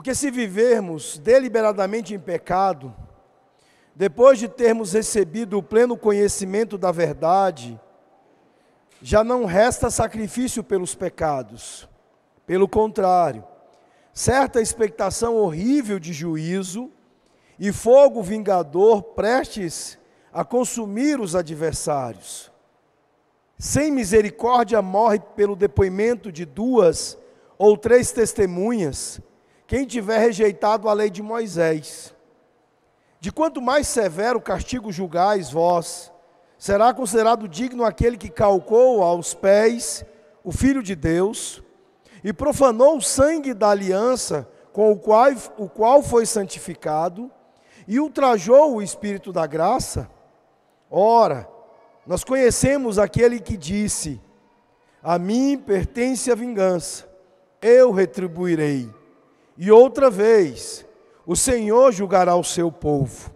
Porque se vivermos deliberadamente em pecado, depois de termos recebido o pleno conhecimento da verdade, já não resta sacrifício pelos pecados. Pelo contrário, certa expectação horrível de juízo e fogo vingador prestes a consumir os adversários. Sem misericórdia morre pelo depoimento de 2 ou 3 testemunhas, quem tiver rejeitado a lei de Moisés. De quanto mais severo castigo julgais vós, será considerado digno aquele que calcou aos pés o Filho de Deus e profanou o sangue da aliança com o qual foi santificado e ultrajou o Espírito da graça? Ora, nós conhecemos aquele que disse: a mim pertence a vingança, eu retribuirei. E outra vez, o Senhor julgará o seu povo.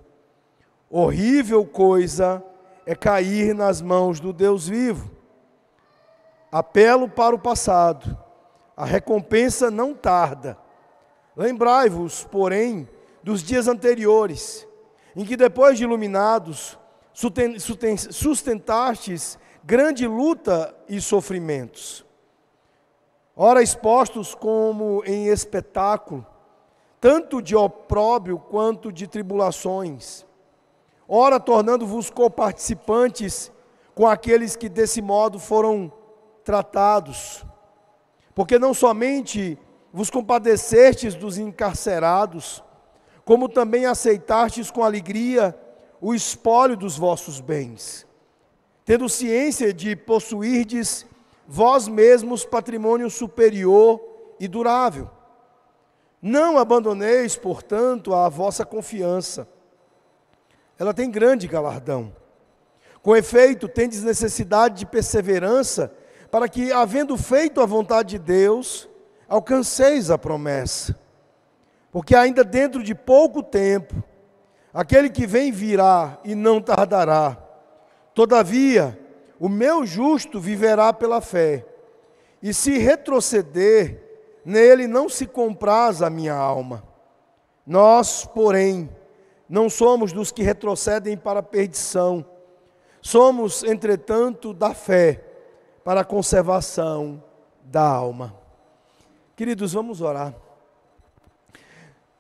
Horrível coisa é cair nas mãos do Deus vivo. Apelo para o passado, a recompensa não tarda. Lembrai-vos, porém, dos dias anteriores, em que depois de iluminados, sustentastes grande luta e sofrimentos. Ora expostos como em espetáculo, tanto de opróbrio quanto de tribulações, ora tornando-vos coparticipantes com aqueles que desse modo foram tratados, porque não somente vos compadecestes dos encarcerados, como também aceitastes com alegria o espólio dos vossos bens, tendo ciência de possuirdes vós mesmos patrimônio superior e durável. Não abandoneis, portanto, a vossa confiança. Ela tem grande galardão. Com efeito, tendes necessidade de perseverança, para que, havendo feito a vontade de Deus, alcanceis a promessa. Porque ainda dentro de pouco tempo, aquele que vem virá e não tardará. Todavia, o meu justo viverá pela fé, e se retroceder, nele não se compraz a minha alma. Nós, porém, não somos dos que retrocedem para a perdição, somos, entretanto, da fé, para a conservação da alma. Queridos, vamos orar.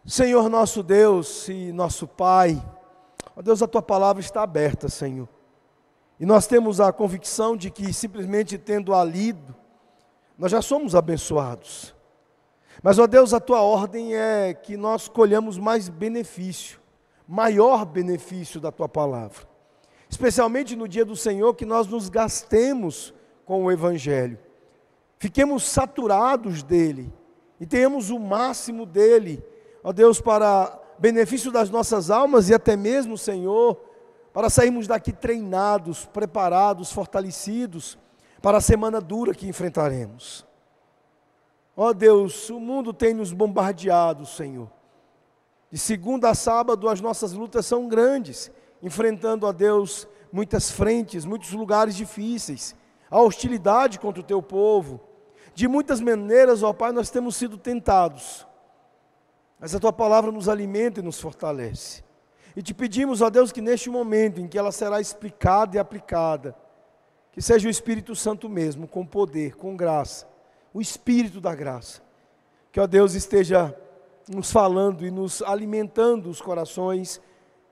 Senhor nosso Deus e nosso Pai, ó Deus, a Tua palavra está aberta, Senhor. E nós temos a convicção de que simplesmente tendo-a lido, nós já somos abençoados. Mas, ó Deus, a Tua ordem é que nós colhamos mais benefício, maior benefício da Tua palavra. Especialmente no dia do Senhor, que nós nos gastemos com o Evangelho. Fiquemos saturados dele e tenhamos o máximo dele, ó Deus, para benefício das nossas almas e até mesmo, Senhor, para sairmos daqui treinados, preparados, fortalecidos para a semana dura que enfrentaremos. Ó Deus, o mundo tem nos bombardeado, Senhor. De segunda a sábado as nossas lutas são grandes, enfrentando, ó Deus, muitas frentes, muitos lugares difíceis, a hostilidade contra o Teu povo. De muitas maneiras, ó Pai, nós temos sido tentados, mas a Tua palavra nos alimenta e nos fortalece. E te pedimos, ó Deus, que neste momento em que ela será explicada e aplicada, que seja o Espírito Santo mesmo, com poder, com graça, o Espírito da graça, que, ó Deus, esteja nos falando e nos alimentando os corações,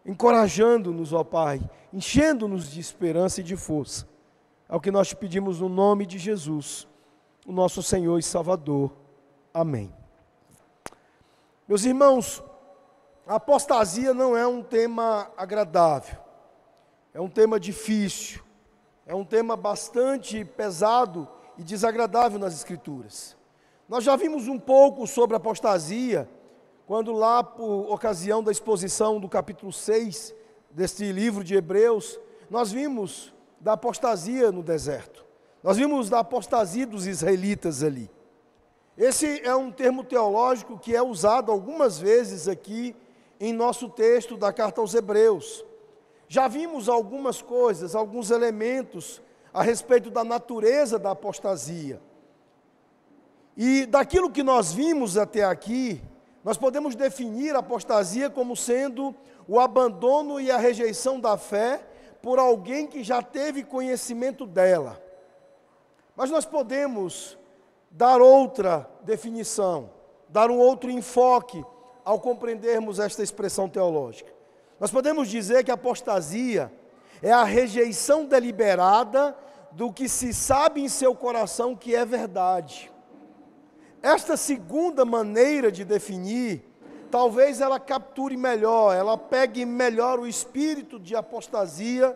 encorajando-nos, ó Pai, enchendo-nos de esperança e de força. É o que nós te pedimos no nome de Jesus, o nosso Senhor e Salvador. Amém. Meus irmãos, a apostasia não é um tema agradável, é um tema difícil, é um tema bastante pesado e desagradável nas Escrituras. Nós já vimos um pouco sobre a apostasia, quando lá por ocasião da exposição do capítulo 6 deste livro de Hebreus, nós vimos da apostasia no deserto. Nós vimos da apostasia dos israelitas ali. Esse é um termo teológico que é usado algumas vezes aqui em nosso texto da carta aos Hebreus. Já vimos algumas coisas, alguns elementos a respeito da natureza da apostasia. E daquilo que nós vimos até aqui, nós podemos definir a apostasia como sendo o abandono e a rejeição da fé por alguém que já teve conhecimento dela. Mas nós podemos dar outra definição, dar um outro enfoque ao compreendermos esta expressão teológica. Nós podemos dizer que a apostasia é a rejeição deliberada do que se sabe em seu coração que é verdade. Esta segunda maneira de definir, talvez ela capture melhor, ela pegue melhor o espírito de apostasia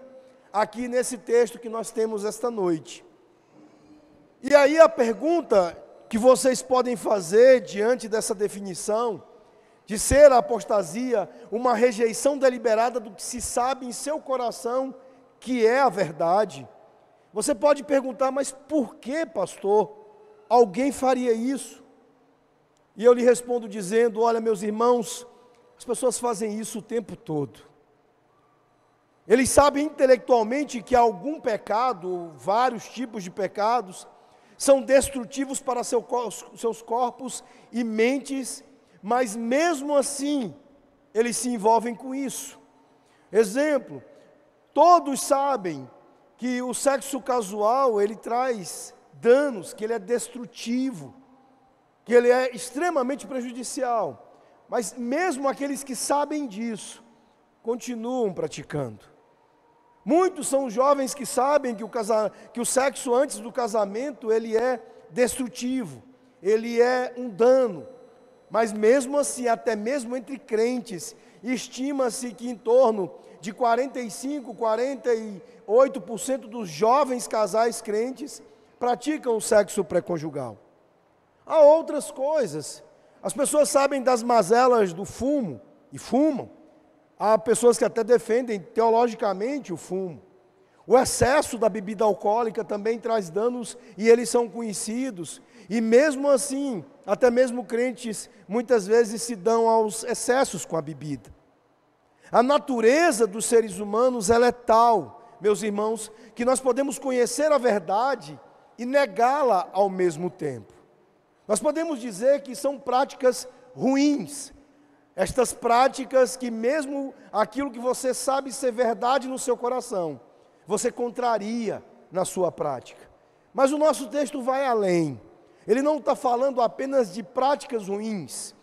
aqui nesse texto que nós temos esta noite. E aí a pergunta que vocês podem fazer diante dessa definição, de ser a apostasia uma rejeição deliberada do que se sabe em seu coração que é a verdade. Você pode perguntar, mas por que, pastor, alguém faria isso? E eu lhe respondo dizendo, olha, meus irmãos, as pessoas fazem isso o tempo todo. Eles sabem intelectualmente que algum pecado, vários tipos de pecados, são destrutivos para seus corpos e mentes, mas mesmo assim, eles se envolvem com isso. Exemplo, todos sabem que o sexo casual, ele traz danos, que ele é destrutivo, que ele é extremamente prejudicial. Mas mesmo aqueles que sabem disso, continuam praticando. Muitos são os jovens que sabem que o sexo antes do casamento, ele é destrutivo, ele é um dano. Mas mesmo assim, até mesmo entre crentes, estima-se que em torno de 45%, 48% dos jovens casais crentes praticam o sexo pré-conjugal. Há outras coisas. As pessoas sabem das mazelas do fumo e fumam. Há pessoas que até defendem teologicamente o fumo. O excesso da bebida alcoólica também traz danos e eles são conhecidos. E mesmo assim, até mesmo crentes muitas vezes se dão aos excessos com a bebida. A natureza dos seres humanos ela é tal, meus irmãos, que nós podemos conhecer a verdade e negá-la ao mesmo tempo. Nós podemos dizer que são práticas ruins. Estas práticas que mesmo aquilo que você sabe ser verdade no seu coração, você contraria na sua prática. Mas o nosso texto vai além. Ele não está falando apenas de práticas ruins,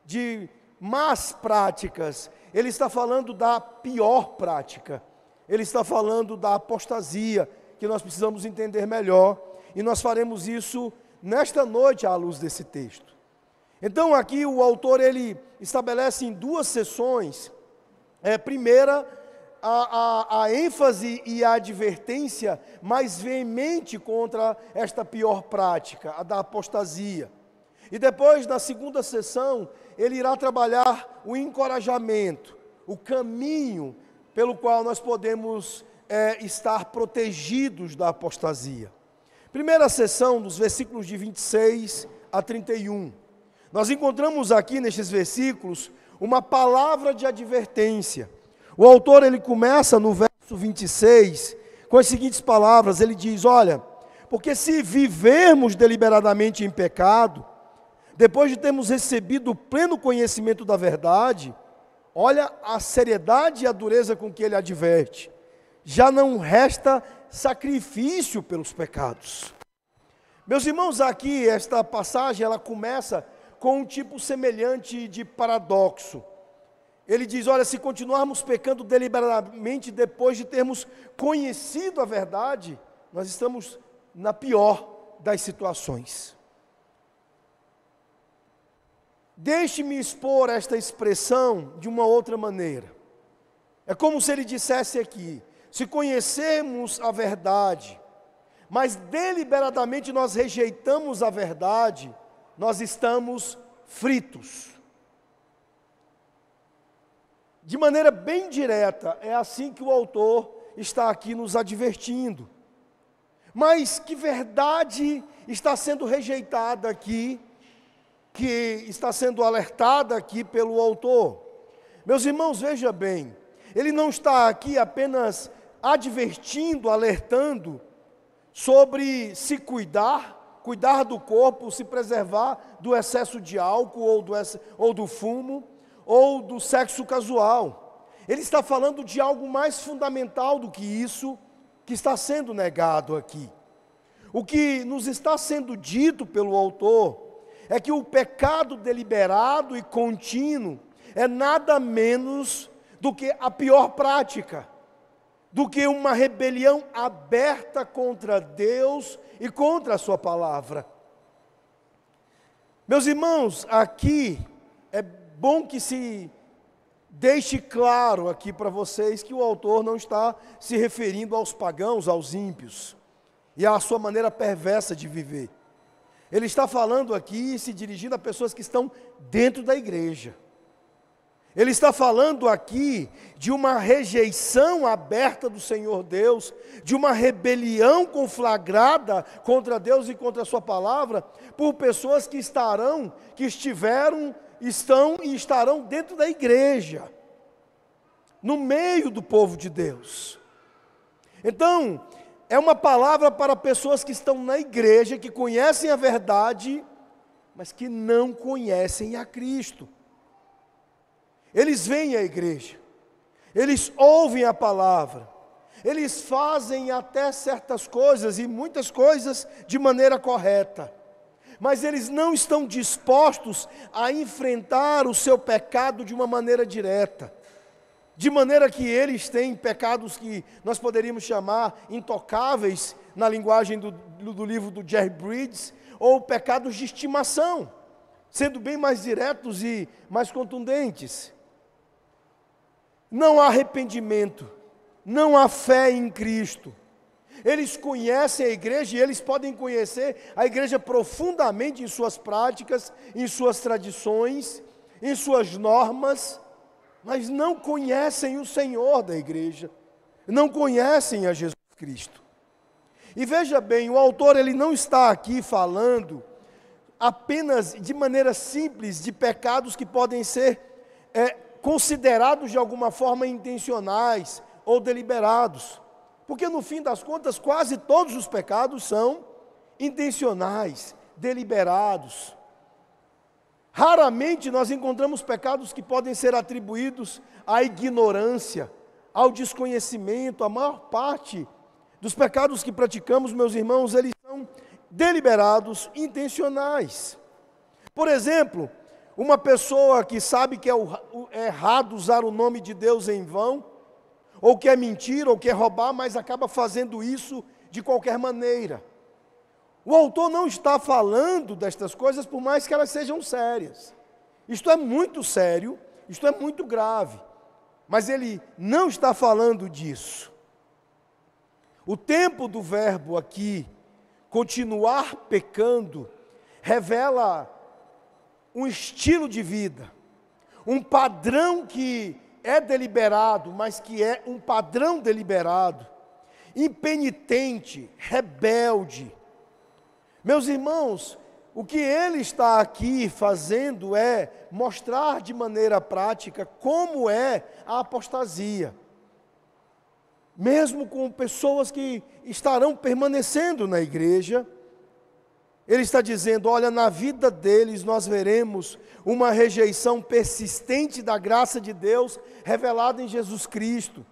de más práticas. Ele está falando da pior prática. Ele está falando da apostasia, que nós precisamos entender melhor. E nós faremos isso nesta noite à luz desse texto. Então aqui o autor ele estabelece em duas sessões. Primeira, a ênfase e a advertência mais veemente contra esta pior prática, a da apostasia. E depois, na segunda sessão, ele irá trabalhar o encorajamento, o caminho pelo qual nós podemos estar protegidos da apostasia. Primeira sessão, dos versículos de 26 a 31. Nós encontramos aqui nestes versículos uma palavra de advertência. O autor ele começa no verso 26 com as seguintes palavras, ele diz, olha, porque se vivermos deliberadamente em pecado, depois de termos recebido o pleno conhecimento da verdade, olha a seriedade e a dureza com que ele adverte, já não resta sacrifício pelos pecados. Meus irmãos, aqui esta passagem ela começa com um tipo semelhante de paradoxo. Ele diz, olha, se continuarmos pecando deliberadamente depois de termos conhecido a verdade, nós estamos na pior das situações. Deixe-me expor esta expressão de uma outra maneira. É como se ele dissesse aqui, se conhecermos a verdade, mas deliberadamente nós rejeitamos a verdade, nós estamos fritos. De maneira bem direta, é assim que o autor está aqui nos advertindo. Mas que verdade está sendo rejeitada aqui, que está sendo alertada aqui pelo autor? Meus irmãos, veja bem, ele não está aqui apenas advertindo, alertando sobre se cuidar cuidar do corpo, se preservar do excesso de álcool ou do fumo ou do sexo casual. Ele está falando de algo mais fundamental do que isso que está sendo negado aqui. O que nos está sendo dito pelo autor é que o pecado deliberado e contínuo é nada menos do que a pior prática, do que uma rebelião aberta contra Deus e contra a sua palavra. Meus irmãos, aqui é bom que se deixe claro aqui para vocês que o autor não está se referindo aos pagãos, aos ímpios e à sua maneira perversa de viver. Ele está falando aqui, se dirigindo a pessoas que estão dentro da igreja. Ele está falando aqui de uma rejeição aberta do Senhor Deus, de uma rebelião conflagrada contra Deus e contra a sua palavra, por pessoas que estiveram, estão e estarão dentro da igreja, no meio do povo de Deus. Então, é uma palavra para pessoas que estão na igreja, que conhecem a verdade, mas que não conhecem a Cristo. Eles vêm à igreja, eles ouvem a palavra, eles fazem até certas coisas e muitas coisas de maneira correta, mas eles não estão dispostos a enfrentar o seu pecado de uma maneira direta, de maneira que eles têm pecados que nós poderíamos chamar intocáveis, na linguagem do livro do Jerry Bridges, ou pecados de estimação, sendo bem mais diretos e mais contundentes. Não há arrependimento, não há fé em Cristo. Eles conhecem a igreja e eles podem conhecer a igreja profundamente em suas práticas, em suas tradições, em suas normas, mas não conhecem o Senhor da igreja, não conhecem a Jesus Cristo. E veja bem, o autor ele não está aqui falando apenas de maneira simples de pecados que podem ser considerados de alguma forma intencionais ou deliberados, porque no fim das contas quase todos os pecados são intencionais, deliberados. Raramente nós encontramos pecados que podem ser atribuídos à ignorância, ao desconhecimento. A maior parte dos pecados que praticamos, meus irmãos, eles são deliberados, intencionais. Por exemplo, uma pessoa que sabe que é errado usar o nome de Deus em vão, ou quer mentir, ou quer roubar, mas acaba fazendo isso de qualquer maneira. O autor não está falando destas coisas, por mais que elas sejam sérias. Isto é muito sério, isto é muito grave, mas ele não está falando disso. O tempo do verbo aqui, continuar pecando, revela um estilo de vida, um padrão que é deliberado, mas que é um padrão deliberado, impenitente, rebelde. Meus irmãos, o que ele está aqui fazendo é mostrar de maneira prática como é a apostasia, mesmo com pessoas que estarão permanecendo na igreja. Ele está dizendo, olha, na vida deles nós veremos uma rejeição persistente da graça de Deus revelada em Jesus Cristo,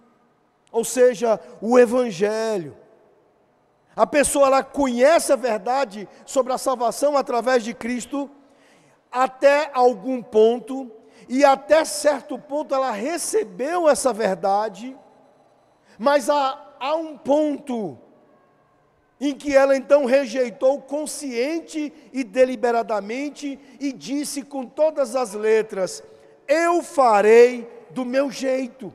ou seja, o Evangelho. A pessoa ela conhece a verdade sobre a salvação através de Cristo até algum ponto, e até certo ponto ela recebeu essa verdade, mas há um ponto em que ela então rejeitou consciente e deliberadamente e disse com todas as letras, eu farei do meu jeito.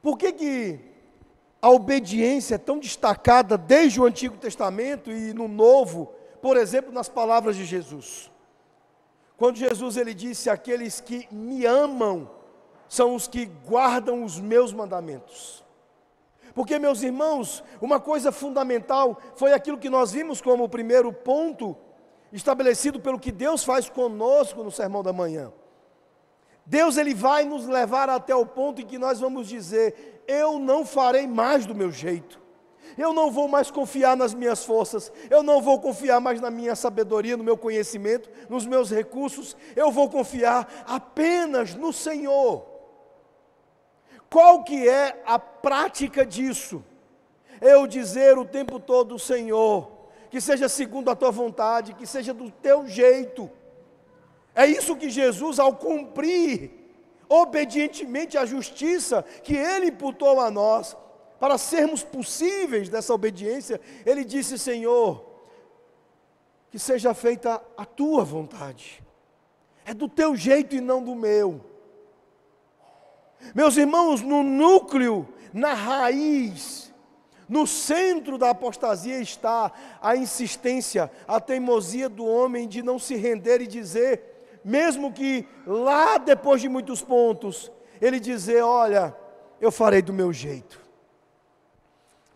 Por que a obediência é tão destacada desde o Antigo Testamento e no Novo, por exemplo, nas palavras de Jesus? Quando Jesus ele disse, aqueles que me amam são os que guardam os meus mandamentos. Porque, meus irmãos, uma coisa fundamental foi aquilo que nós vimos como o primeiro ponto estabelecido pelo que Deus faz conosco no Sermão da Manhã. Deus ele vai nos levar até o ponto em que nós vamos dizer, eu não farei mais do meu jeito. Eu não vou mais confiar nas minhas forças, eu não vou confiar mais na minha sabedoria, no meu conhecimento, nos meus recursos, eu vou confiar apenas no Senhor. Qual que é a prática disso? Eu dizer o tempo todo: Senhor, que seja segundo a tua vontade, que seja do teu jeito. É isso que Jesus, ao cumprir obedientemente a justiça que Ele imputou a nós, para sermos possíveis dessa obediência, Ele disse: Senhor, que seja feita a tua vontade, é do teu jeito e não do meu. Meus irmãos, no núcleo, na raiz, no centro da apostasia está a insistência, a teimosia do homem de não se render e dizer, mesmo que lá depois de muitos pontos, ele dizer: olha, eu farei do meu jeito.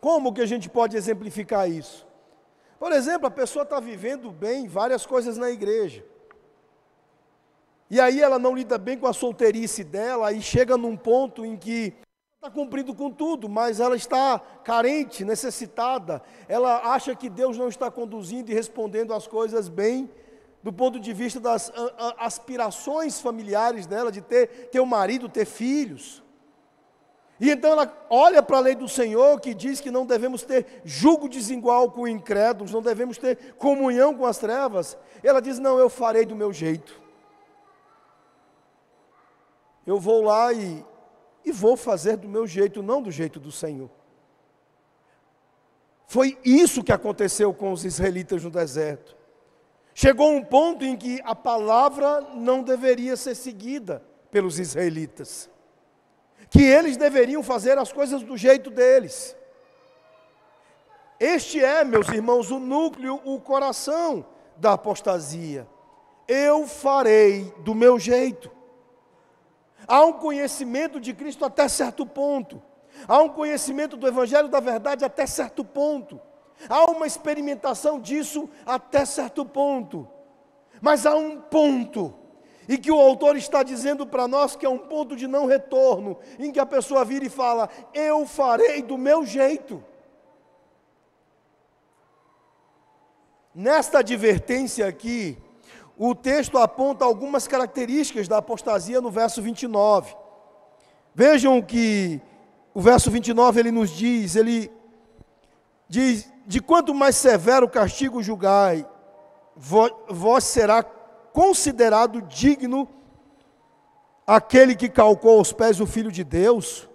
Como que a gente pode exemplificar isso? Por exemplo, a pessoa está vivendo bem várias coisas na igreja, e aí ela não lida bem com a solteirice dela, e chega num ponto em que está cumprindo com tudo, mas ela está carente, necessitada, ela acha que Deus não está conduzindo e respondendo as coisas bem, do ponto de vista das aspirações familiares dela, de ter um marido, ter filhos. E então ela olha para a lei do Senhor, que diz que não devemos ter jugo desigual com incrédulos, não devemos ter comunhão com as trevas. Ela diz: não, eu farei do meu jeito. Eu vou lá e vou fazer do meu jeito, não do jeito do Senhor. Foi isso que aconteceu com os israelitas no deserto. Chegou um ponto em que a palavra não deveria ser seguida pelos israelitas, que eles deveriam fazer as coisas do jeito deles. Este é, meus irmãos, o núcleo, o coração da apostasia. Eu farei do meu jeito. Há um conhecimento de Cristo até certo ponto. Há um conhecimento do Evangelho da verdade até certo ponto. Há uma experimentação disso até certo ponto. Mas há um ponto, e que o autor está dizendo para nós que é um ponto de não retorno, em que a pessoa vira e fala: eu farei do meu jeito. Nesta advertência aqui, o texto aponta algumas características da apostasia no verso 29. Vejam que o verso 29 ele diz: de quanto mais severo castigo julgai, vós será considerado digno aquele que calcou aos pés o Filho de Deus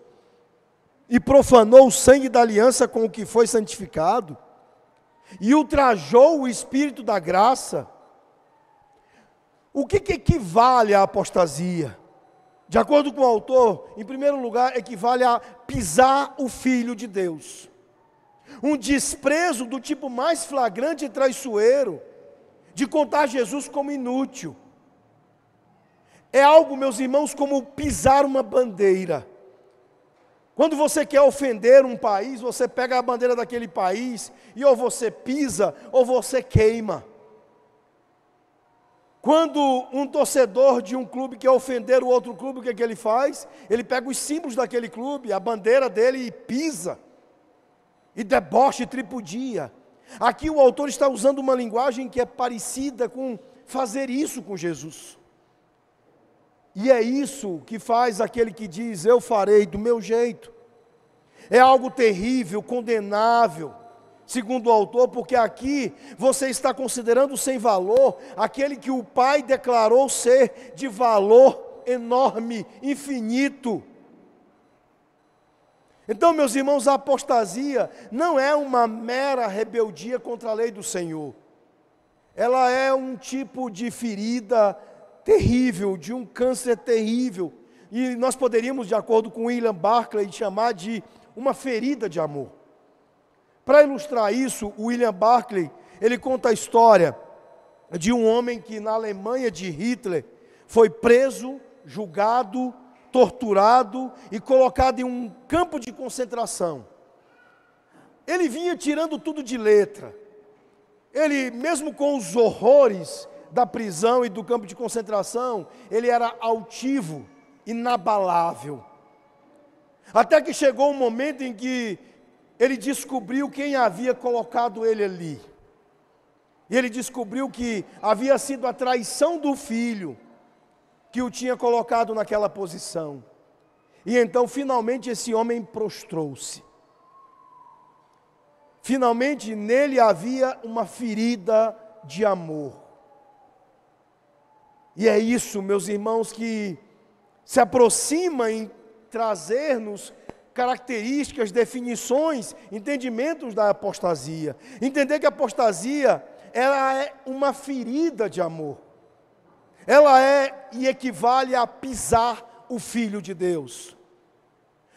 e profanou o sangue da aliança com o que foi santificado e ultrajou o Espírito da graça. O que equivale à apostasia? De acordo com o autor, em primeiro lugar, equivale a pisar o Filho de Deus. Um desprezo do tipo mais flagrante e traiçoeiro, de contar Jesus como inútil. É algo, meus irmãos, como pisar uma bandeira. Quando você quer ofender um país, você pega a bandeira daquele país e ou você pisa ou você queima. Quando um torcedor de um clube quer ofender o outro clube, o que ele faz? Ele pega os símbolos daquele clube, a bandeira dele, e pisa, e debocha e tripudia. Aqui o autor está usando uma linguagem que é parecida com fazer isso com Jesus. E é isso que faz aquele que diz: eu farei do meu jeito. É algo terrível, condenável, segundo o autor, porque aqui você está considerando sem valor aquele que o Pai declarou ser de valor enorme, infinito. Então, meus irmãos, a apostasia não é uma mera rebeldia contra a lei do Senhor. Ela é um tipo de ferida terrível, de um câncer terrível. E nós poderíamos, de acordo com William Barclay, chamar de uma ferida de amor. Para ilustrar isso, o William Barclay, ele conta a história de um homem que na Alemanha de Hitler foi preso, julgado, torturado e colocado em um campo de concentração. Ele vinha tirando tudo de letra. Ele, mesmo com os horrores da prisão e do campo de concentração, ele era altivo, inabalável. Até que chegou um momento em que ele descobriu quem havia colocado ele ali. E ele descobriu que havia sido a traição do filho que o tinha colocado naquela posição. E então, finalmente, esse homem prostrou-se. Finalmente, nele havia uma ferida de amor. E é isso, meus irmãos, que se aproxima em trazer-nos características, definições, entendimentos da apostasia. Entender que a apostasia, ela é uma ferida de amor. Ela é e equivale a pisar o Filho de Deus.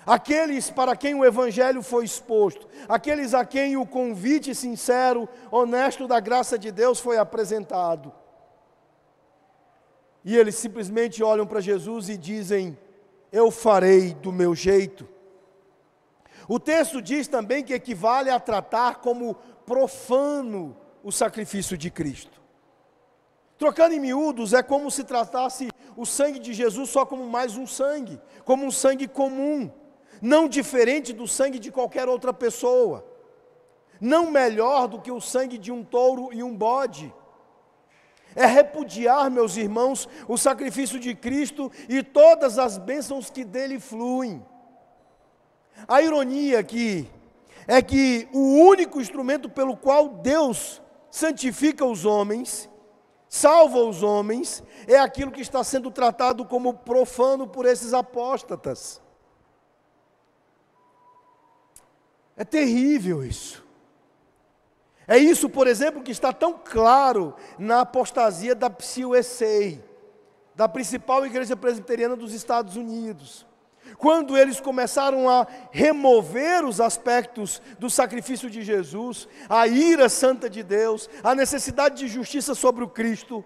Aqueles para quem o Evangelho foi exposto, aqueles a quem o convite sincero, honesto da graça de Deus foi apresentado. E eles simplesmente olham para Jesus e dizem: eu farei do meu jeito. O texto diz também que equivale a tratar como profano o sacrifício de Cristo. Trocando em miúdos, é como se tratasse o sangue de Jesus só como mais um sangue, como um sangue comum, não diferente do sangue de qualquer outra pessoa, não melhor do que o sangue de um touro e um bode. É repudiar, meus irmãos, o sacrifício de Cristo e todas as bênçãos que dele fluem. A ironia aqui é que o único instrumento pelo qual Deus santifica os homens, salva os homens, é aquilo que está sendo tratado como profano por esses apóstatas. É terrível isso. É isso, por exemplo, que está tão claro na apostasia da PCUSA, da principal igreja presbiteriana dos Estados Unidos. Quando eles começaram a remover os aspectos do sacrifício de Jesus, a ira santa de Deus, a necessidade de justiça sobre o Cristo,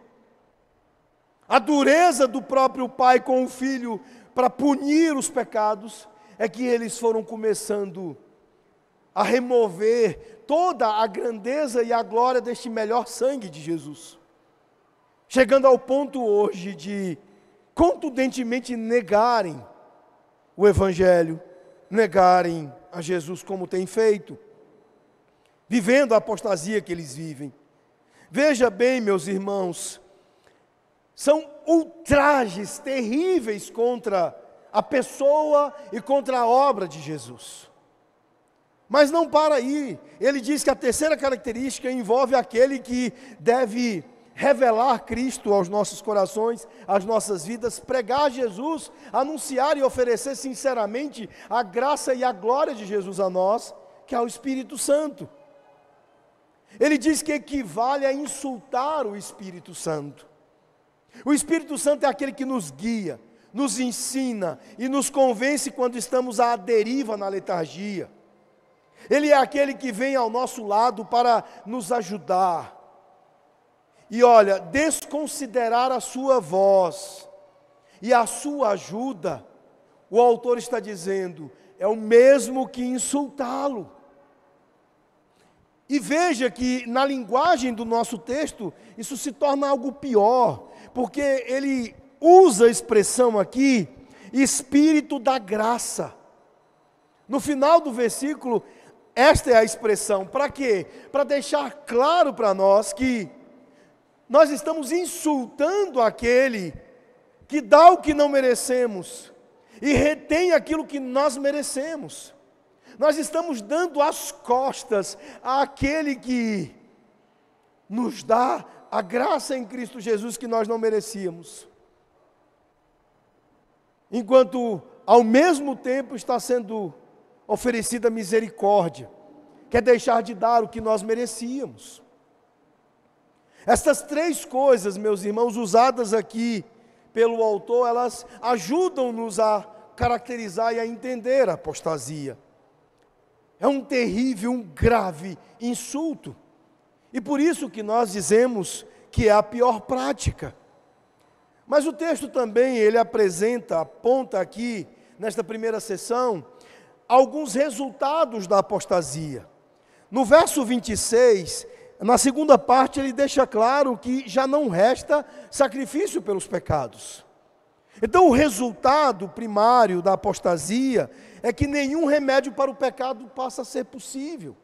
a dureza do próprio Pai com o Filho para punir os pecados, é que eles foram começando a remover toda a grandeza e a glória deste melhor sangue de Jesus. Chegando ao ponto hoje de contundentemente negarem o Evangelho, negarem a Jesus como tem feito, vivendo a apostasia que eles vivem. Veja bem, meus irmãos, são ultrajes terríveis contra a pessoa e contra a obra de Jesus. Mas não para aí, ele diz que a terceira característica envolve aquele que deve revelar Cristo aos nossos corações, às nossas vidas, pregar Jesus, anunciar e oferecer sinceramente a graça e a glória de Jesus a nós, que é o Espírito Santo. Ele diz que equivale a insultar o Espírito Santo. O Espírito Santo é aquele que nos guia, nos ensina e nos convence quando estamos à deriva na letargia. Ele é aquele que vem ao nosso lado para nos ajudar. E olha, desconsiderar a sua voz e a sua ajuda, o autor está dizendo, é o mesmo que insultá-lo. E veja que na linguagem do nosso texto, isso se torna algo pior, porque ele usa a expressão aqui, Espírito da graça. No final do versículo, esta é a expressão, para quê? Para deixar claro para nós que nós estamos insultando aquele que dá o que não merecemos e retém aquilo que nós merecemos. Nós estamos dando as costas àquele que nos dá a graça em Cristo Jesus que nós não merecíamos. Enquanto ao mesmo tempo está sendo oferecida misericórdia, que é deixar de dar o que nós merecíamos. Estas três coisas, meus irmãos, usadas aqui pelo autor, elas ajudam-nos a caracterizar e a entender a apostasia. É um terrível, um grave insulto. E por isso que nós dizemos que é a pior prática. Mas o texto também, ele aponta aqui, nesta primeira sessão, alguns resultados da apostasia. No verso 26, na segunda parte, ele deixa claro que já não resta sacrifício pelos pecados. Então, o resultado primário da apostasia é que nenhum remédio para o pecado passa a ser possível.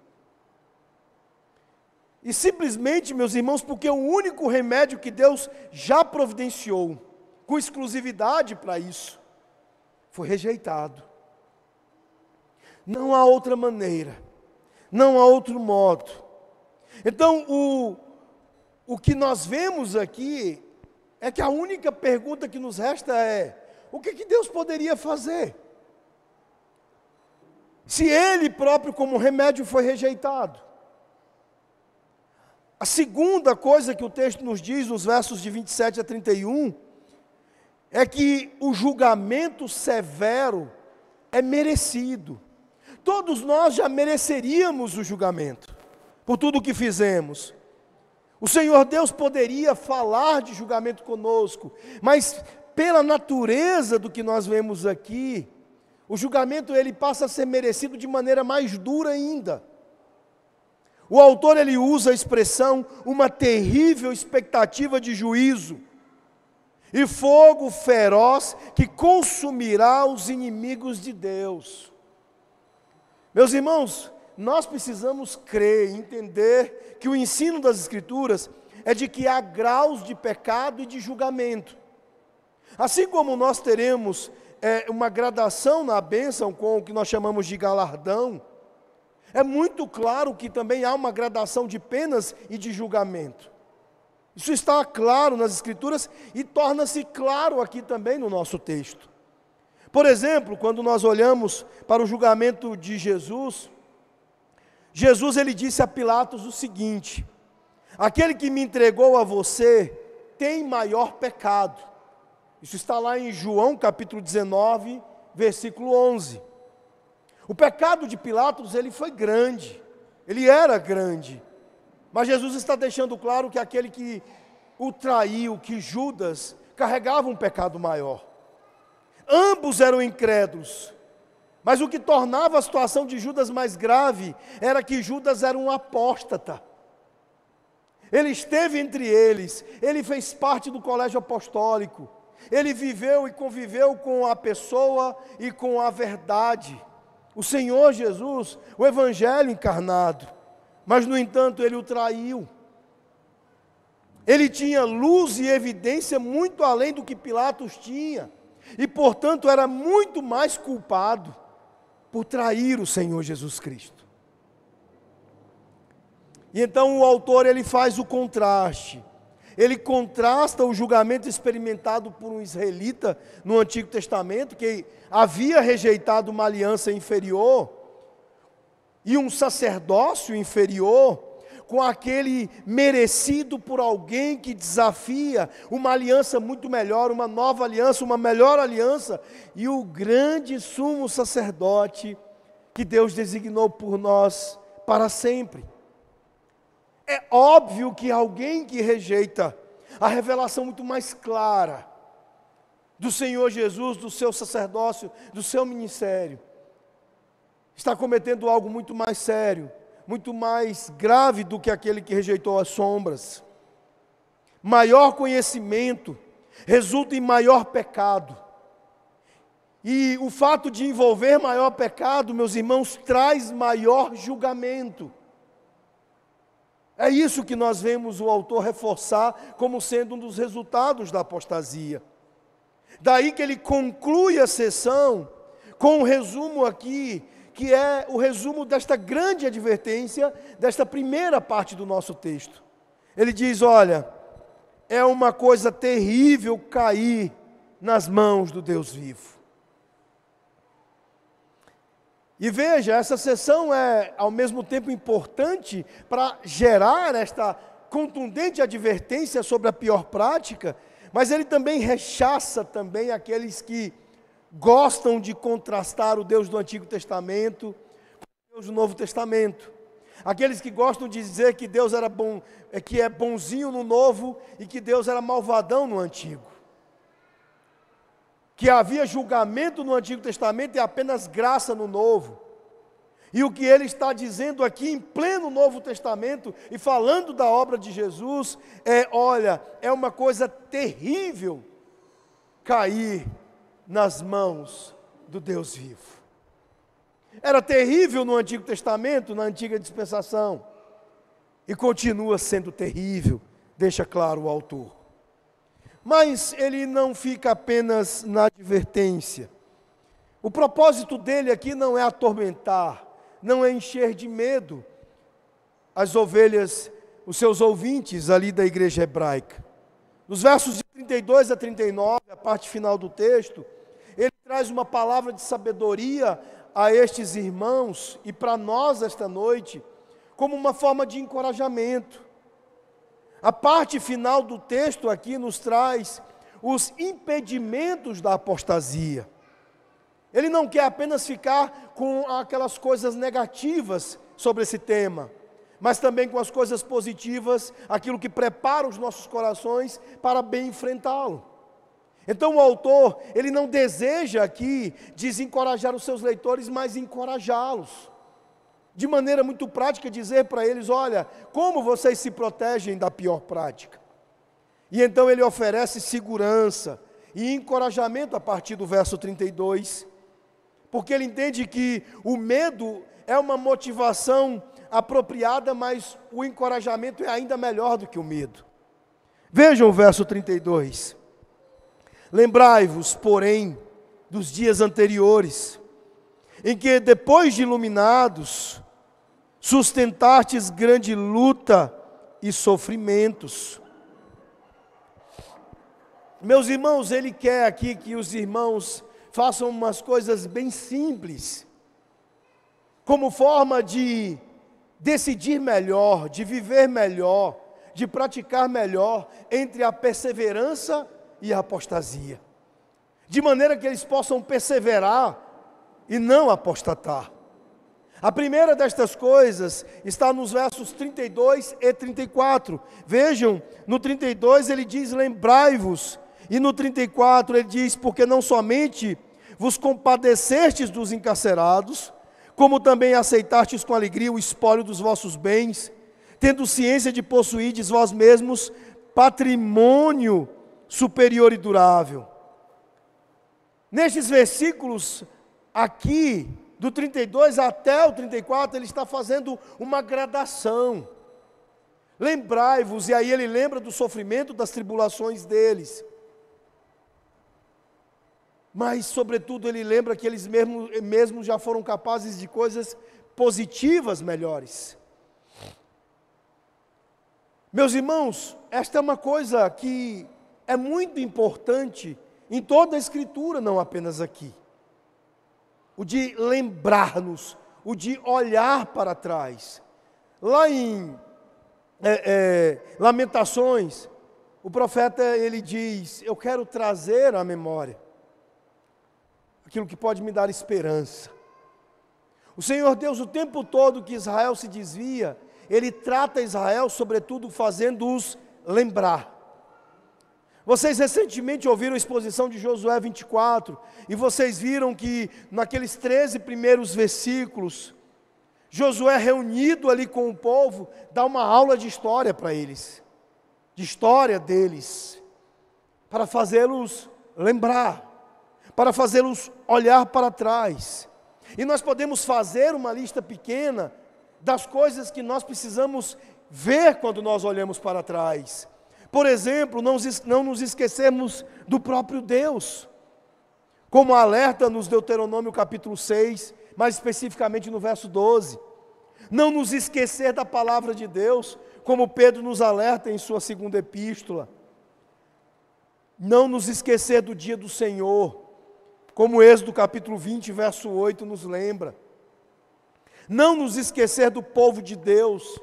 E simplesmente, meus irmãos, porque o único remédio que Deus já providenciou, com exclusividade para isso, foi rejeitado. Não há outra maneira, não há outro modo. Então, o que nós vemos aqui é que a única pergunta que nos resta é: o que Deus poderia fazer? Se Ele próprio, como remédio, foi rejeitado. A segunda coisa que o texto nos diz, nos versos de 27 a 31, é que o julgamento severo é merecido. Todos nós já mereceríamos o julgamento, por tudo o que fizemos. O Senhor Deus poderia falar de julgamento conosco, mas pela natureza do que nós vemos aqui, o julgamento ele passa a ser merecido de maneira mais dura ainda. O autor ele usa a expressão uma terrível expectativa de juízo e fogo feroz que consumirá os inimigos de Deus. Meus irmãos, nós precisamos crer, entender que o ensino das Escrituras é de que há graus de pecado e de julgamento. Assim como nós teremos uma gradação na bênção com o que nós chamamos de galardão, é muito claro que também há uma gradação de penas e de julgamento. Isso está claro nas Escrituras e torna-se claro aqui também no nosso texto. Por exemplo, quando nós olhamos para o julgamento de Jesus, Jesus ele disse a Pilatos o seguinte: aquele que me entregou a você tem maior pecado. Isso está lá em João capítulo 19, versículo 11. O pecado de Pilatos, ele foi grande, ele era grande, mas Jesus está deixando claro que aquele que o traiu, que Judas, carregava um pecado maior. Ambos eram incrédulos, mas o que tornava a situação de Judas mais grave, era que Judas era um apóstata. Ele esteve entre eles, ele fez parte do colégio apostólico, ele viveu e conviveu com a pessoa e com a verdade. O Senhor Jesus, o Evangelho encarnado, mas no entanto ele o traiu. Ele tinha luz e evidência muito além do que Pilatos tinha, e portanto era muito mais culpado por trair o Senhor Jesus Cristo. E então o autor ele faz o contraste. Ele contrasta o julgamento experimentado por um israelita no Antigo Testamento, que havia rejeitado uma aliança inferior e um sacerdócio inferior, com aquele merecido por alguém que desafia uma aliança muito melhor, uma nova aliança, uma melhor aliança, e o grande sumo sacerdote que Deus designou por nós para sempre. É óbvio que alguém que rejeita a revelação muito mais clara do Senhor Jesus, do seu sacerdócio, do seu ministério, está cometendo algo muito mais sério, muito mais grave do que aquele que rejeitou as sombras. Maior conhecimento resulta em maior pecado. E o fato de envolver maior pecado, meus irmãos, traz maior julgamento. É isso que nós vemos o autor reforçar como sendo um dos resultados da apostasia. Daí que ele conclui a sessão com um resumo aqui, que é o resumo desta grande advertência, desta primeira parte do nosso texto. Ele diz: olha, é uma coisa terrível cair nas mãos do Deus vivo. E veja, essa sessão é ao mesmo tempo importante para gerar esta contundente advertência sobre a pior prática, mas ele também rechaça também aqueles que gostam de contrastar o Deus do Antigo Testamento com o Deus do Novo Testamento. Aqueles que gostam de dizer que Deus era bom, que é bonzinho no Novo e que Deus era malvadão no Antigo. Que havia julgamento no Antigo Testamento e apenas graça no Novo. E o que ele está dizendo aqui em pleno Novo Testamento e falando da obra de Jesus é: olha, é uma coisa terrível cair nas mãos do Deus vivo. Era terrível no Antigo Testamento, na antiga dispensação, e continua sendo terrível, deixa claro o autor. Mas ele não fica apenas na advertência. O propósito dele aqui não é atormentar, não é encher de medo as ovelhas, os seus ouvintes ali da igreja hebraica. Nos versos de 32 a 39, a parte final do texto, ele traz uma palavra de sabedoria a estes irmãos e para nós esta noite, como uma forma de encorajamento. A parte final do texto aqui nos traz os impedimentos da apostasia. Ele não quer apenas ficar com aquelas coisas negativas sobre esse tema, mas também com as coisas positivas, aquilo que prepara os nossos corações para bem enfrentá-lo. Então o autor, ele não deseja aqui desencorajar os seus leitores, mas encorajá-los. De maneira muito prática, dizer para eles, olha, como vocês se protegem da pior prática. E então ele oferece segurança e encorajamento a partir do verso 32, porque ele entende que o medo é uma motivação apropriada, mas o encorajamento é ainda melhor do que o medo. Vejam o verso 32. Lembrai-vos, porém, dos dias anteriores, em que, depois de iluminados, sustentastes grande luta e sofrimentos. Meus irmãos, ele quer aqui que os irmãos façam umas coisas bem simples, como forma de decidir melhor, de viver melhor, de praticar melhor entre a perseverança e a apostasia, de maneira que eles possam perseverar e não apostatar. A primeira destas coisas está nos versos 32 e 34. Vejam, no 32 ele diz, lembrai-vos, e no 34 ele diz, porque não somente vos compadecestes dos encarcerados, como também aceitastes com alegria o espólio dos vossos bens, tendo ciência de possuirdes vós mesmos patrimônio superior e durável. Nestes versículos aqui, do 32 até o 34, ele está fazendo uma gradação. Lembrai-vos, e aí ele lembra do sofrimento, das tribulações deles. Mas, sobretudo, ele lembra que eles mesmos já foram capazes de coisas positivas melhores. Meus irmãos, esta é uma coisa que é muito importante em toda a Escritura, não apenas aqui. O de lembrar-nos, o de olhar para trás. Lá em Lamentações, o profeta ele diz, eu quero trazer à memória aquilo que pode me dar esperança. O Senhor Deus, o tempo todo que Israel se desvia, Ele trata Israel, sobretudo, fazendo-os lembrar. Vocês recentemente ouviram a exposição de Josué 24, e vocês viram que naqueles 13 primeiros versículos, Josué reunido ali com o povo, dá uma aula de história para eles, de história deles, para fazê-los lembrar, para fazê-los olhar para trás. E nós podemos fazer uma lista pequena das coisas que nós precisamos ver quando nós olhamos para trás. Por exemplo, não nos esquecermos do próprio Deus, como alerta nos Deuteronômio capítulo 6, mais especificamente no verso 12. Não nos esquecer da palavra de Deus, como Pedro nos alerta em sua segunda epístola. Não nos esquecer do dia do Senhor, como Êxodo capítulo 20, verso 8 nos lembra. Não nos esquecer do povo de Deus,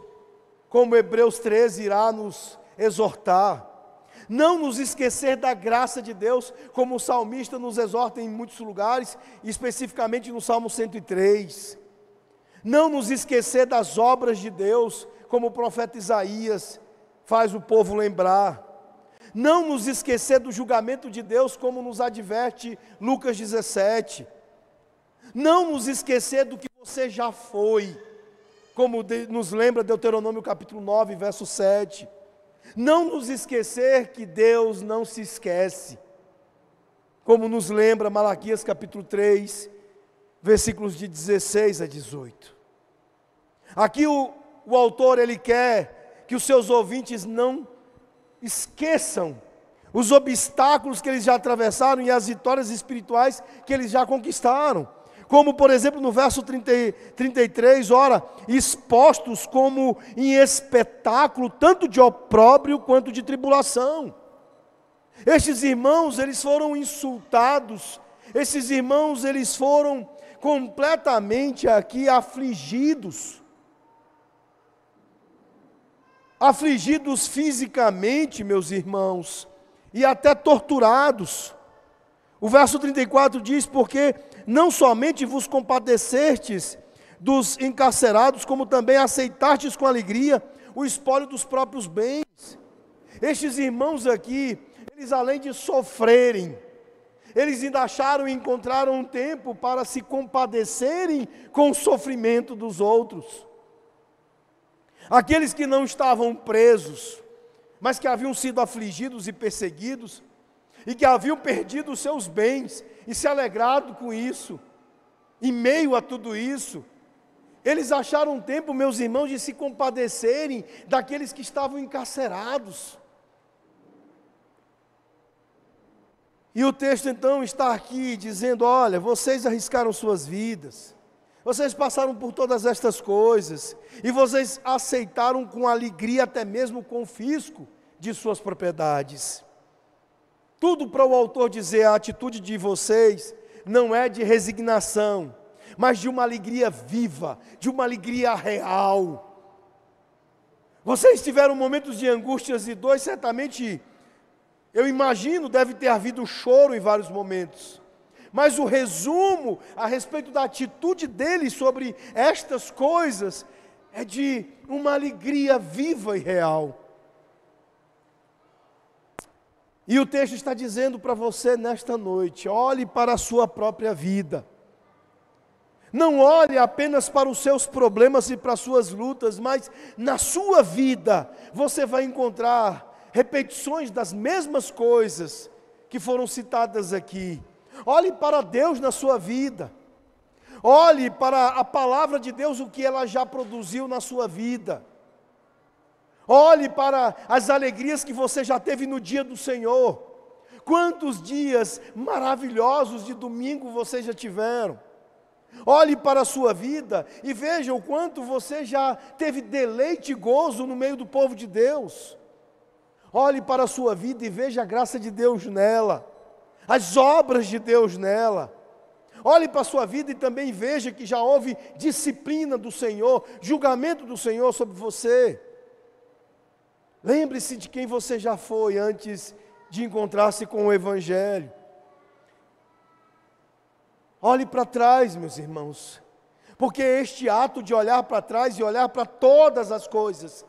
como Hebreus 13 irá nos exortar. Não nos esquecer da graça de Deus, como o salmista nos exorta em muitos lugares, especificamente no Salmo 103. Não nos esquecer das obras de Deus, como o profeta Isaías faz o povo lembrar. Não nos esquecer do julgamento de Deus, como nos adverte Lucas 17. Não nos esquecer do que você já foi, como nos lembra Deuteronômio capítulo 9, verso 7. Não nos esquecer que Deus não se esquece, como nos lembra Malaquias capítulo 3, versículos de 16 a 18. Aqui o autor, ele quer que os seus ouvintes não esqueçam os obstáculos que eles já atravessaram e as vitórias espirituais que eles já conquistaram. Como, por exemplo, no verso 33, ora, expostos como em espetáculo, tanto de opróbrio quanto de tribulação. Estes irmãos, eles foram insultados, esses irmãos, eles foram completamente aqui afligidos. Afligidos fisicamente, meus irmãos, e até torturados. O verso 34 diz: porque não somente vos compadecestes dos encarcerados, como também aceitastes com alegria o espólio dos próprios bens. Estes irmãos aqui, eles além de sofrerem, eles ainda acharam e encontraram um tempo para se compadecerem com o sofrimento dos outros. Aqueles que não estavam presos, mas que haviam sido afligidos e perseguidos, e que haviam perdido os seus bens, e se alegrado com isso, em meio a tudo isso, eles acharam um tempo, meus irmãos, de se compadecerem daqueles que estavam encarcerados. E o texto então está aqui dizendo: olha, vocês arriscaram suas vidas, vocês passaram por todas estas coisas, e vocês aceitaram com alegria até mesmo o confisco de suas propriedades. Tudo para o autor dizer: a atitude de vocês não é de resignação, mas de uma alegria viva, de uma alegria real. Vocês tiveram momentos de angústias e dor, certamente, eu imagino, deve ter havido choro em vários momentos. Mas o resumo a respeito da atitude deles sobre estas coisas é de uma alegria viva e real. E o texto está dizendo para você nesta noite: olhe para a sua própria vida. Não olhe apenas para os seus problemas e para as suas lutas, mas na sua vida você vai encontrar repetições das mesmas coisas que foram citadas aqui. Olhe para Deus na sua vida. Olhe para a palavra de Deus, o que ela já produziu na sua vida. Olhe para as alegrias que você já teve no dia do Senhor. Quantos dias maravilhosos de domingo vocês já tiveram? Olhe para a sua vida e veja o quanto você já teve deleite e gozo no meio do povo de Deus. Olhe para a sua vida e veja a graça de Deus nela, as obras de Deus nela. Olhe para a sua vida e também veja que já houve disciplina do Senhor, julgamento do Senhor sobre você. Lembre-se de quem você já foi antes de encontrar-se com o Evangelho. Olhe para trás, meus irmãos, porque este ato de olhar para trás e olhar para todas as coisas,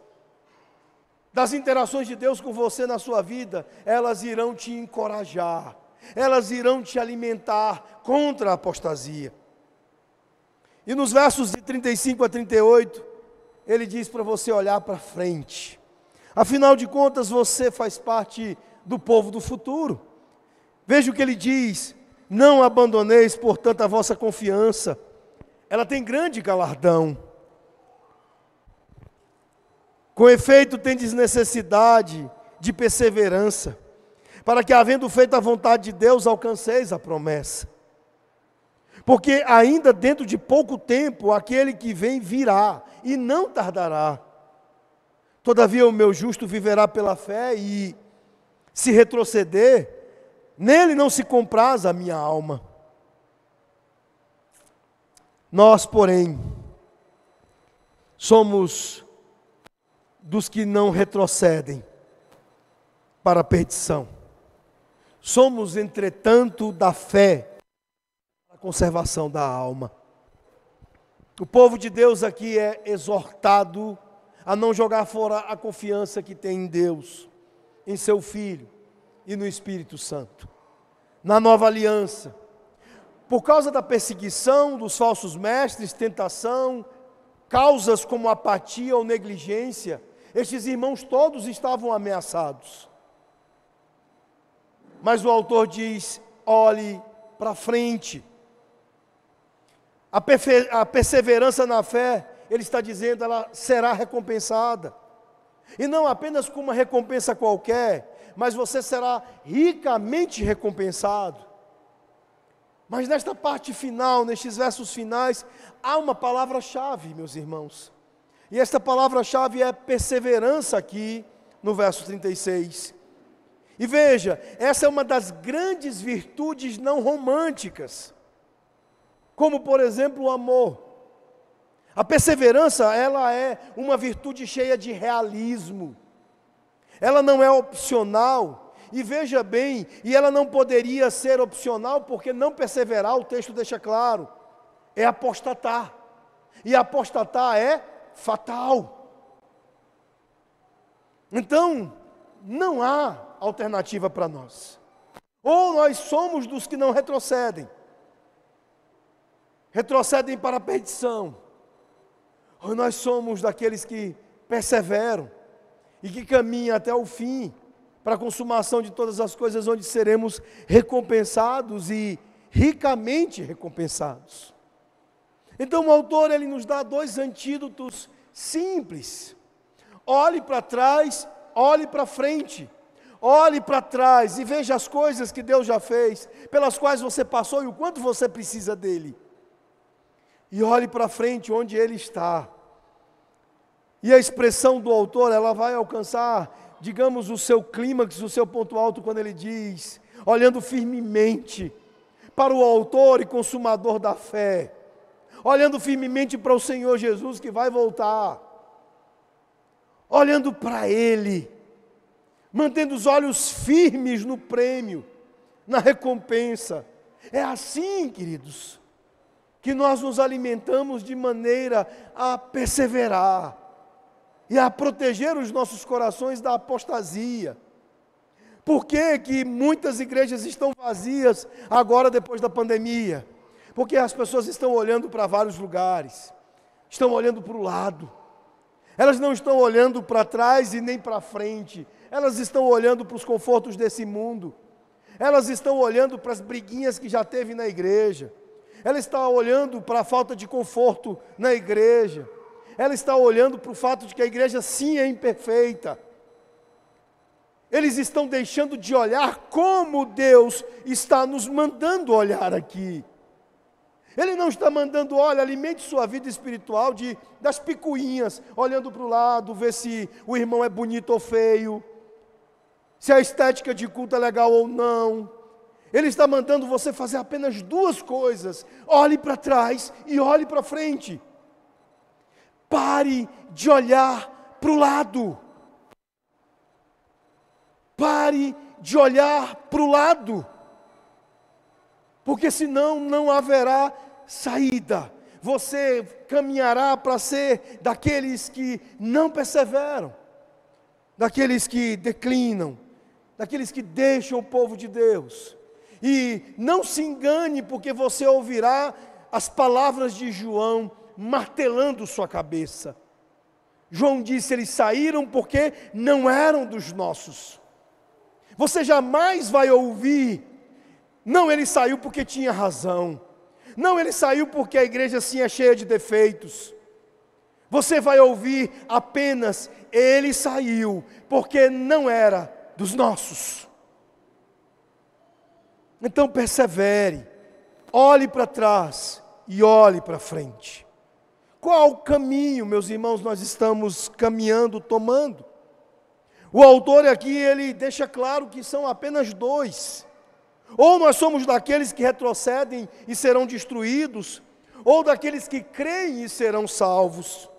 das interações de Deus com você na sua vida, elas irão te encorajar, elas irão te alimentar contra a apostasia. E nos versos de 35 a 38, ele diz para você olhar para frente. Afinal de contas, você faz parte do povo do futuro. Veja o que ele diz: não abandoneis, portanto, a vossa confiança. Ela tem grande galardão. Com efeito, tendes necessidade de perseverança, para que, havendo feito a vontade de Deus, alcanceis a promessa. Porque ainda dentro de pouco tempo, aquele que vem virá, e não tardará. Todavia o meu justo viverá pela fé, e se retroceder, nele não se compraz a minha alma. Nós, porém, somos dos que não retrocedem para a perdição. Somos, entretanto, da fé para a conservação da alma. O povo de Deus aqui é exortado a não jogar fora a confiança que tem em Deus, em seu Filho e no Espírito Santo. Na nova aliança, por causa da perseguição dos falsos mestres, tentação, causas como apatia ou negligência, estes irmãos todos estavam ameaçados. Mas o autor diz: olhe para frente. A perseverança na fé, ele está dizendo, ela será recompensada. E não apenas com uma recompensa qualquer, mas você será ricamente recompensado. Mas nesta parte final, nestes versos finais, há uma palavra-chave, meus irmãos. E esta palavra-chave é perseverança aqui no verso 36. E veja, essa é uma das grandes virtudes não românticas, como por exemplo o amor. A perseverança, ela é uma virtude cheia de realismo. Ela não é opcional. E veja bem, e ela não poderia ser opcional, porque não perseverar, o texto deixa claro, é apostatar. E apostatar é fatal. Então, não há alternativa para nós. Ou nós somos dos que não retrocedem para a perdição, ou nós somos daqueles que perseveram e que caminham até o fim, para a consumação de todas as coisas, onde seremos recompensados e ricamente recompensados. Então o autor, ele nos dá dois antídotos simples. Olhe para trás, olhe para frente. Olhe para trás e veja as coisas que Deus já fez, pelas quais você passou e o quanto você precisa dele. E olhe para frente, onde ele está. E a expressão do autor, ela vai alcançar, digamos, o seu clímax, o seu ponto alto, quando ele diz, olhando firmemente para o autor e consumador da fé, olhando firmemente para o Senhor Jesus que vai voltar, olhando para Ele, mantendo os olhos firmes no prêmio, na recompensa. É assim, queridos, que nós nos alimentamos de maneira a perseverar e a proteger os nossos corações da apostasia. Por que que muitas igrejas estão vazias agora depois da pandemia? Porque as pessoas estão olhando para vários lugares, estão olhando para o lado, elas não estão olhando para trás e nem para frente, elas estão olhando para os confortos desse mundo, elas estão olhando para as briguinhas que já teve na igreja, ela está olhando para a falta de conforto na igreja, ela está olhando para o fato de que a igreja sim é imperfeita. Eles estão deixando de olhar como Deus está nos mandando olhar aqui. Ele não está mandando, olha, alimente sua vida espiritual das picuinhas, olhando para o lado, ver se o irmão é bonito ou feio, se a estética de culto é legal ou não. Ele está mandando você fazer apenas duas coisas: olhe para trás e olhe para frente. Pare de olhar para o lado. Pare de olhar para o lado, porque senão não haverá saída. Você caminhará para ser daqueles que não perseveram, daqueles que declinam, daqueles que deixam o povo de Deus. E não se engane, porque você ouvirá as palavras de João martelando sua cabeça. João disse: eles saíram porque não eram dos nossos. Você jamais vai ouvir: não, ele saiu porque tinha razão. Não, ele saiu porque a igreja sim é cheia de defeitos. Você vai ouvir apenas: ele saiu porque não era dos nossos. Então persevere, olhe para trás e olhe para frente. Qual caminho, meus irmãos, nós estamos caminhando, tomando? O autor aqui, ele deixa claro que são apenas dois. Ou nós somos daqueles que retrocedem e serão destruídos, ou daqueles que creem e serão salvos.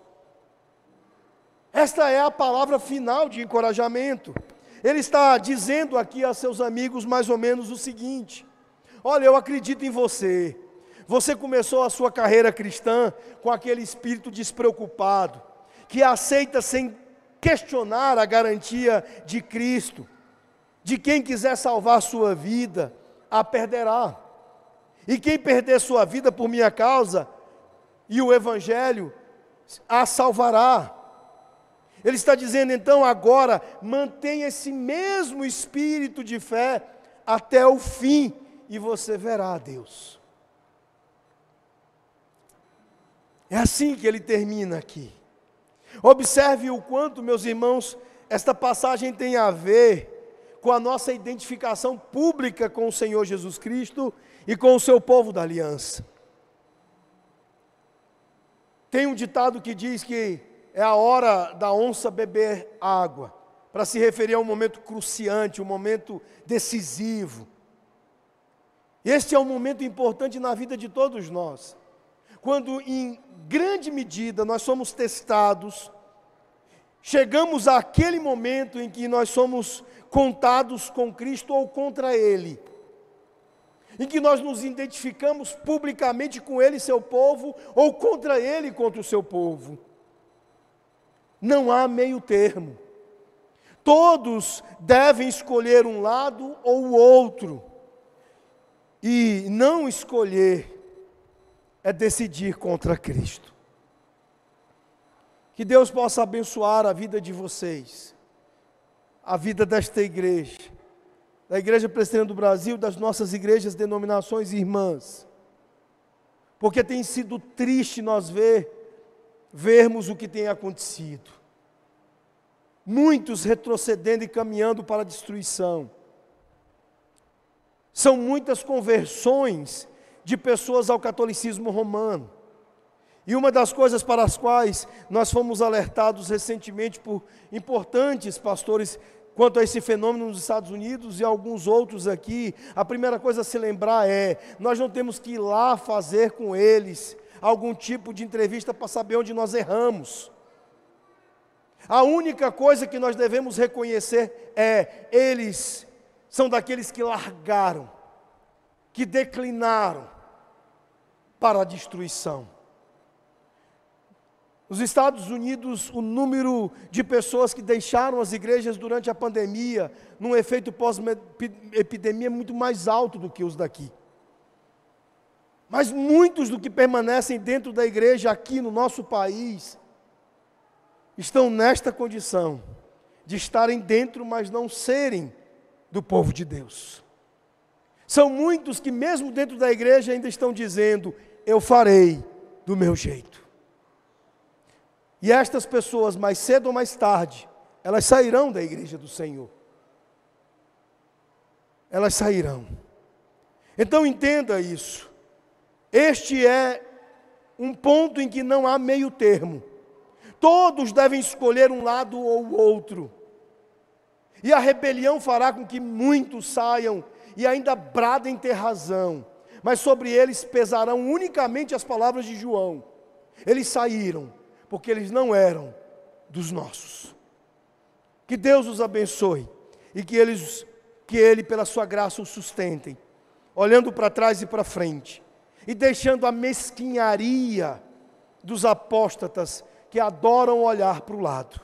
Esta é a palavra final de encorajamento. Ele está dizendo aqui a seus amigos mais ou menos o seguinte: olha, eu acredito em você. Você começou a sua carreira cristã com aquele espírito despreocupado, que aceita sem questionar a garantia de Cristo. De quem quiser salvar sua vida, a perderá. E quem perder sua vida por minha causa e o Evangelho, a salvará. Ele está dizendo então agora, mantenha esse mesmo espírito de fé até o fim, e você verá a Deus. É assim que ele termina aqui. Observe o quanto, meus irmãos, esta passagem tem a ver com a nossa identificação pública com o Senhor Jesus Cristo e com o seu povo da aliança. Tem um ditado que diz que é a hora da onça beber água, para se referir a um momento cruciante, um momento decisivo. Este é um momento importante na vida de todos nós, quando em grande medida nós somos testados, chegamos àquele momento em que nós somos contados com Cristo ou contra Ele, em que nós nos identificamos publicamente com Ele e seu povo, ou contra Ele e contra o seu povo. Não há meio termo. Todos devem escolher um lado ou o outro. E não escolher é decidir contra Cristo. Que Deus possa abençoar a vida de vocês, a vida desta igreja, da Igreja Presbiteriana do Brasil, das nossas igrejas, denominações irmãs. Porque tem sido triste nós vermos o que tem acontecido. Muitos retrocedendo e caminhando para a destruição. São muitas conversões de pessoas ao catolicismo romano. E uma das coisas para as quais nós fomos alertados recentemente por importantes pastores quanto a esse fenômeno nos Estados Unidos e alguns outros aqui, a primeira coisa a se lembrar é, nós não temos que ir lá fazer com eles algum tipo de entrevista para saber onde nós erramos. A única coisa que nós devemos reconhecer é, eles são daqueles que largaram, que declinaram para a destruição. Nos Estados Unidos, o número de pessoas que deixaram as igrejas durante a pandemia, num efeito pós-epidemia, é muito mais alto do que os daqui. Mas muitos do que permanecem dentro da igreja aqui no nosso país, estão nesta condição, de estarem dentro, mas não serem do povo de Deus. São muitos que mesmo dentro da igreja ainda estão dizendo, eu farei do meu jeito. E estas pessoas, mais cedo ou mais tarde, elas sairão da igreja do Senhor. Elas sairão. Então entenda isso. Este é um ponto em que não há meio termo. Todos devem escolher um lado ou o outro. E a rebelião fará com que muitos saiam e ainda bradem ter razão. Mas sobre eles pesarão unicamente as palavras de João. Eles saíram, porque eles não eram dos nossos. Que Deus os abençoe e que Ele, pela sua graça, os sustentem, olhando para trás e para frente, e deixando a mesquinharia dos apóstatas que adoram olhar para o lado.